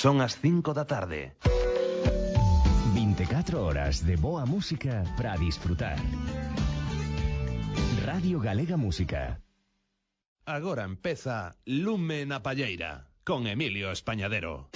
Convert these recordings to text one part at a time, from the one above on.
Son as 5 da tarde. 24 horas de boa música para disfrutar. Radio Galega Música. Agora empeza Lume na Palleira, con Emilio Españadero.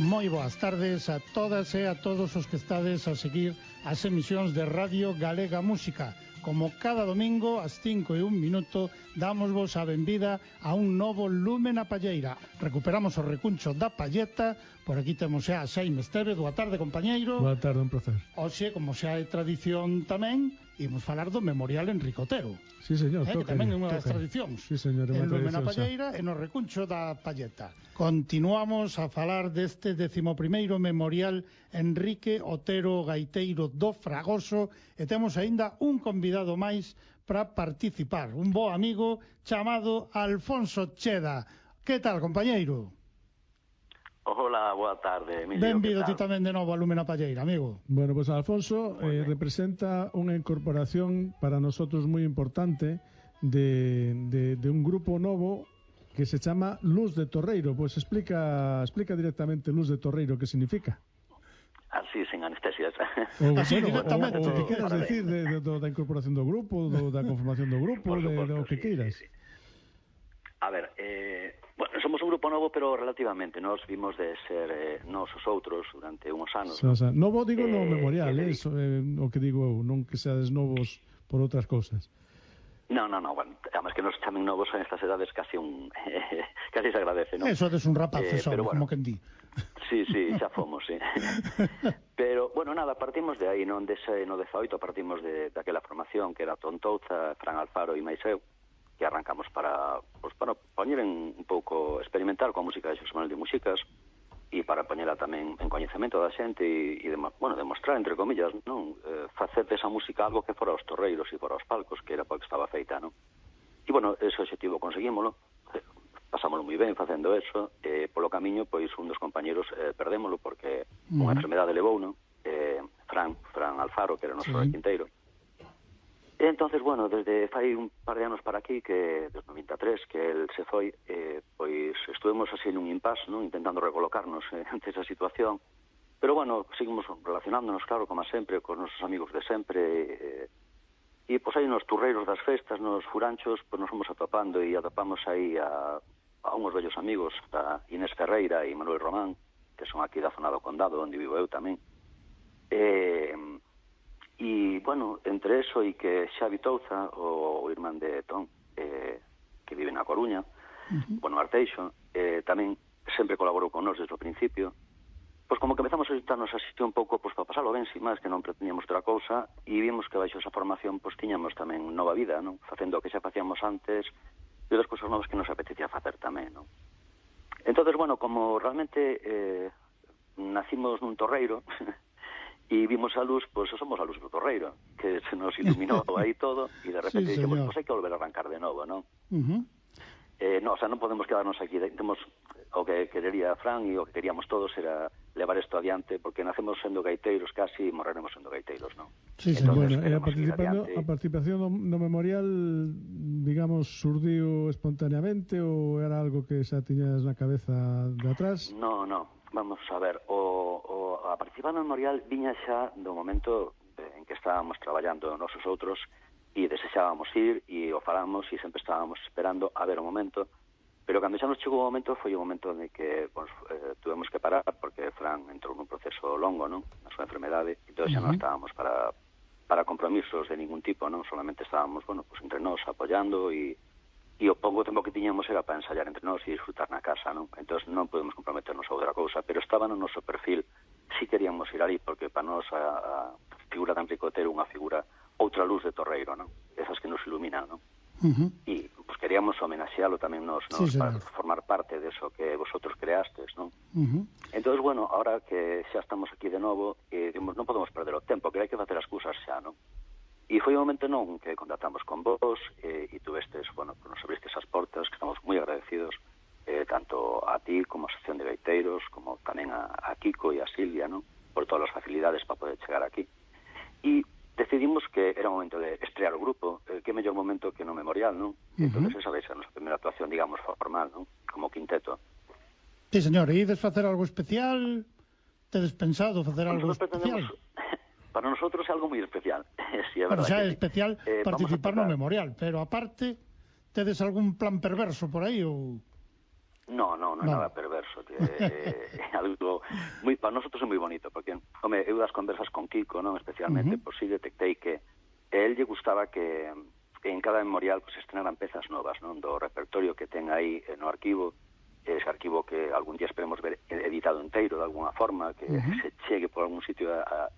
Moi boas tardes a todas e a todos os que estades a seguir as emisións de Radio Galega Música. Como cada domingo, ás 5:01, dámosvos a benvida a un novo Lume na Palleira. Recuperamos o recuncho da Palleta. Por aquí temos xa a Xaime Esteve. Boa tarde, compañeiro. Boa tarde, un placer. Oxe, como xa é tradición tamén, imos falar do Memorial Enrique Otero. Sí, señor, Que tamén é unha das tradicións. Sí, señor, é unha Lume na tradición, Palleira e no recuncho da Palleta. Continuamos a falar deste 11º Memorial Enrique Otero Gaiteiro do Fragoso e temos aínda un convidado máis para participar, un bo amigo chamado Alfonso Cheda. Que tal, compañeiro? Hola, boa tarde, Emilio. Benvido ti tamén de novo a Lume na Palleira, amigo. Bueno, pues Alfonso representa unha incorporación para nosotros moi importante de un grupo novo que se chama Luz de Torreiro. Pues explica directamente Luz de Torreiro que significa. Así, sin anestesias. Así, directamente. O que queras decir da incorporación do grupo, da conformación do grupo, do que queiras. Sí. A ver, bueno, somos un grupo novo, pero relativamente. Nos vimos de ser nosos outros durante uns anos. O sea, novo digo no memorial, eso o que digo eu, non que seades novos por outras cousas. No, bueno, además que nos chamen novos en estas edades casi casi se agradece, ¿no? Eso es un rapaz, pero bueno, como que en di. Sí, xa fomos, sí. Pero, bueno, nada, partimos de aí, non? No 18 partimos daquela formación que era Tontouza, Fran Alfaro e máis eu, que arrancamos para poñer un pouco, experimentar coa música de Xosé Manuel de Muxicas e para poñela tamén en coñecemento da xente e demostrar, entre comillas, non, facer desa música algo que fora aos torreiros e fora aos palcos, que era para que estaba feita, non? E, bueno, ese objetivo conseguímolo, pasámoslo moi ben facendo eso, polo camiño, pois, un dos compañeros perdémolo porque unha enfermedade levou, non? Fran Alfaro, que era o noso requinteiro. E entonces, bueno, desde fai un par de anos para aquí, que desde 93, que el se foi, pois estuvemos así nun impasse, non? Intentando recolocarnos ante esa situación. Pero, bueno, seguimos relacionándonos, claro, como sempre, con nosos amigos de sempre. E, pois, aí nos turreiros das festas, nos furanchos, pois nos fomos atopando e atopamos aí a unhos vellos amigos, a Inés Ferreira e Manuel Román, que son aquí da zona do Condado, onde vivo eu tamén. E, bueno, entre eso e que Xavi Touza, o irmán de Tom, que vive na Coruña, bueno, Arteixo, tamén sempre colaborou con nós desde o principio, pois como que empezamos a xuntarnos así un pouco pois para pasalo ben, sin máis, que non pretendíamos outra cousa, e vimos que baixo esa formación pois tiñamos tamén nova vida, non? Facendo o que xa facíamos antes e outras cousas novas que nos apetecía facer tamén, non? Entonces, bueno, como realmente nacimos nun torreiro e vimos a luz, pois somos a luz do torreiro, que se nos iluminou aí todo e de repente dixemos, pois hai que volver a arrancar de novo, non? No, o sea, non podemos quedarnos aquí, temos o que querería Fran e o que queríamos todos era levar isto adiante, porque nacemos sendo gaiteiros casi e morreremos sendo gaiteiros, non? Sí, bueno, a participación no memorial, digamos, surdiu espontaneamente ou era algo que xa tiñas na cabeza de atrás? No, vamos a ver, a participar no memorial viña xa do momento en que estábamos traballando nosos outros e desexábamos ir e o falamos e sempre estábamos esperando a ver o momento, pero cando xa nos chegou o momento foi o momento en que tuvemos que parar porque Fran entrou nun proceso longo, non? Na súa enfermedade, entón xa non estábamos para compromisos de ningún tipo, non? Solamente estábamos, bueno, pues entre nós apoyando e o pouco tempo que tiñamos era para ensayar entre nós e disfrutar na casa, non? Entón non podemos comprometernos a outra cousa, pero estaba no noso perfil, si queríamos ir ali, porque para nós a figura de Enrique Otero unha figura, outra luz de torreiro, non? Esas que nos iluminan, non? E pues queríamos homenaxealo tamén nos para formar parte de eso que vosotros creastes, non? Entón, bueno, ahora que xa estamos aquí de novo, digamos, non podemos perder o tempo, que hai que facer as cousas xa, non? E foi un momento non que contactamos con vos e tuvestes, bueno, nos abristes as portas, que estamos moi agradecidos, tanto a ti como a Asociación de Gaiteiros, como tamén a Kiko e a Silvia, non? Por todas as facilidades para poder chegar aquí. E decidimos que era un momento de estrear o grupo, que mellor momento que no Memorial, non? Entón, esa vai ser a nosa primeira actuación, digamos, formal, non? Como quinteto. Sí, señor, e ides facer algo especial? Tedes pensado facer algo especial? Para nosotros é algo moi especial. Sí, é Bueno, verdad xa é que especial participar no Memorial, pero aparte, tedes algún plan perverso por aí ou...? No, é nada perverso, que é algo moi para nosotros é moi bonito, porque home, eu das conversas con Kiko, non, especialmente, pois si detectei que a él lle gustaba que en cada Memorial pues estrenaran pezas novas, non, do repertorio que ten aí no arquivo, ese arquivo que algún día esperemos ver editado inteiro de alguna forma, que se chegue por algún sitio a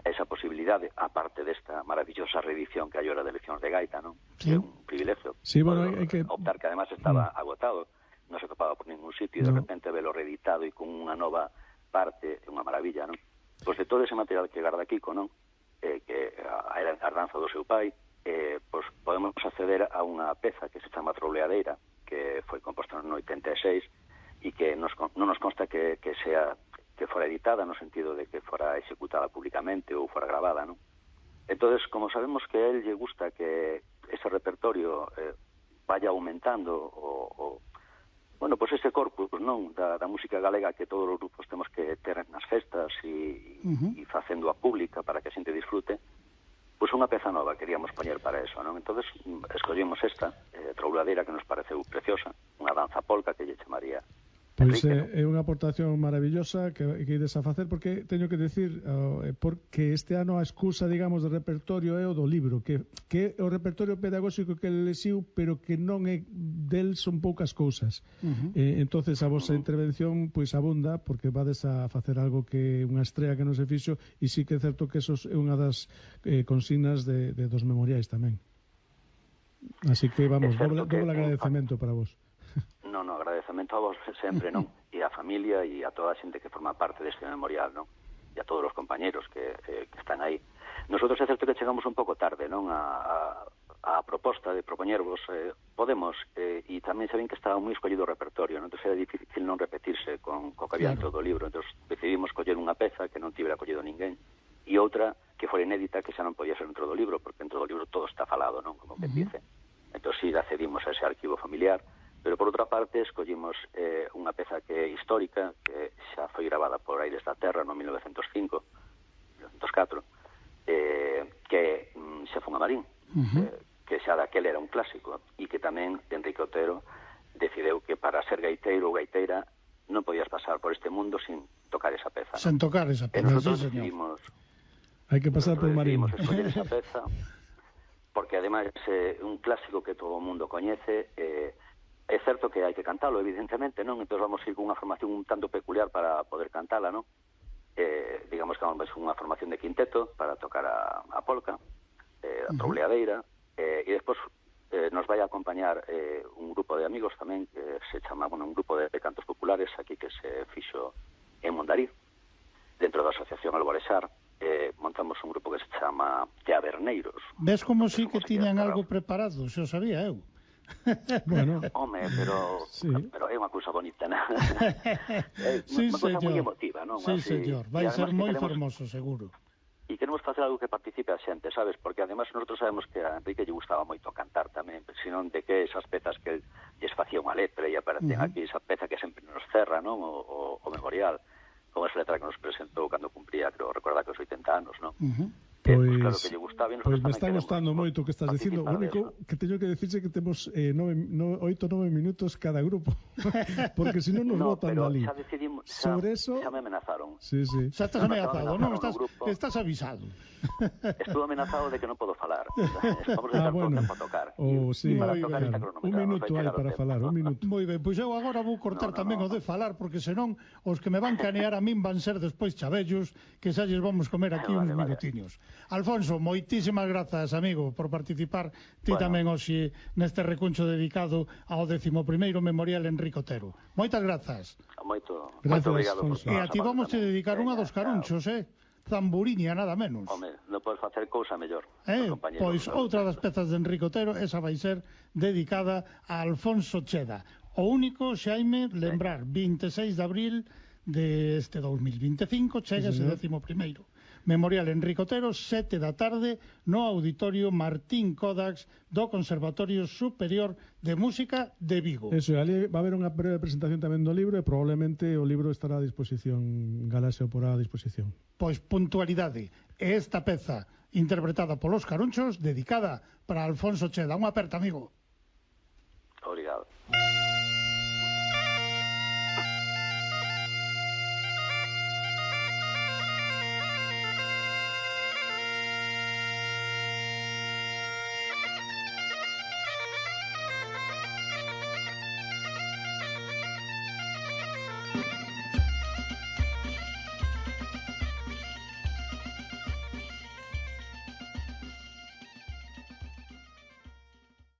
esa posibilidade, aparte desta maravillosa reedición que hai hora de leccións de gaita, non? Sí. É un privilegio. Sí, bueno, hai que optar, que además estaba agotado, non se topaba por ningún sitio, e de repente velo reeditado e con unha nova parte, é unha maravilla, non? Pois de todo ese material que garda Kiko, non? Que era a herdanza do seu pai, pois podemos acceder a unha peza que se chama Troleadeira, que foi composta no 86 e que non nos consta que sea que fora editada no sentido de que fora executada públicamente ou fora grabada, non? Entonces, como sabemos que a él lle gusta que ese repertorio vaya aumentando o bueno, pois ese corpus, non, da música galega que todos os grupos temos que ter nas festas e facendo a pública para que a xente disfrute, pois unha peza nova queríamos poñer para eso, non? Entonces, escollemos esta, Trouladeira, que nos pareceu preciosa, unha danza polca que lle chamaría Pois é unha aportación maravillosa que ides a facer, porque teño que decir porque este ano a excusa, digamos, do repertorio é o do libro, que é o repertorio pedagóxico que lexiu, pero que non é del son poucas cousas. Entonces a vosa intervención pois abunda, porque vades a facer algo que unha estrela que non se fixo, e sí que é certo que eso é unha das consignas dos memoriais tamén. Así que, vamos, doble agradecemento para vos. No, agradecemento a vos sempre, non? E a familia e a toda a xente que forma parte deste memorial, non? E a todos os compañeros que están aí. Nosotros é certo que chegamos un pouco tarde, non? A proposta de propoñervos Podemos, e tamén saben que estaba moi escollido o repertorio, non? Entón era difícil non repetirse con co que había en todo o libro. Entón decidimos coller unha peza que non tivera collido ninguén e outra que fora inédita, que xa non podía ser dentro do libro, porque dentro do libro todo está falado, non? Como que dice. Entón si accedimos a ese arquivo familiar. Pero, por outra parte, escollimos unha peza que é histórica, que xa foi gravada por Aires da Terra no 1905, 1904, que xa foi a Marín, que xa daquele era un clásico, e que tamén Enrique Otero decideu que para ser gaiteiro ou gaiteira non podías pasar por este mundo sin tocar esa peza. Sen tocar esa peza, sí, señor. Hai que pasar por Marín. Decidimos escoller esa peza, porque ademais é un clásico que todo o mundo coñece. É certo que hai que cantalo, evidentemente, non? Entón vamos a ir con unha formación un tanto peculiar para poder cantala, non? Digamos que vamos a unha formación de quinteto para tocar a polca, a Troleadeira, e despois nos vai a acompañar un grupo de amigos tamén, que se chama, un grupo de cantos populares aquí que se fixo en Mondariz, dentro da Asociación Alborexar. Montamos un grupo que se chama Teaberneiros. Ves como sí que tiñan algo preparado, xa sabía eu. Bueno, home, pero é unha cousa bonita, non? Sí, unha cousa moi señor. emotiva, non? Sí, señor, vai ser moi fermoso, seguro. E queremos facer algo que participe a xente, sabes? Porque además nosotros sabemos que a Enrique lle gustaba moito cantar tamén, senón de que esas pezas que lles facía unha letra e aparecen aquí, esa peza que sempre nos cerra, non? O memorial, como esa letra que nos presentou cando cumpría, creo, recorda que os 80 anos, non? Pois, claro que lle gustaba, pois me está gustando moito o que estás dicindo. O único que teño que decirse que temos 8 9 minutos cada grupo, porque se non nos botan dali. Xa decidimos, sobre eso xa me amenazaron. Sí. Xa estás amenazado, non? Estás avisado. Estuve amenazado de que non podo falar. Vamos a estar todo o tempo a tocar. Sí, para tocar esta un minuto hai para falar, un minuto. Moi ben, pois eu agora vou cortar tamén o de falar, porque senón os que me van canear a min van ser despois chavellos, que xa lles vamos comer aquí uns minutiños. Alfonso, moitísimas grazas, amigo, por participar ti tamén hoxe neste recuncho dedicado ao 11º Memorial Enrique Otero. Moitas grazas. Moito Gracias, obrigado. Alfonso. E a ti vamos a dedicar unha dos carunchos, Zamburini a nada menos. Home, non podes facer cousa mellor. Pois outra das pezas de Enrique Otero, esa vai ser dedicada a Alfonso Cheda. O único, Xaime, lembrar, 26 de abril deste 2025, chega ese 11º. Memorial Enrique Otero, 7 da tarde, no Auditorio Martín Kodax do Conservatorio Superior de Música de Vigo. Eso, ali va a haber unha breve presentación tamén do libro e probablemente o libro estará a disposición, Galaxia o porá a disposición. Pois puntualidade. E esta peza, interpretada polos Carunchos, dedicada para Alfonso Cheda. Unha aperta, amigo.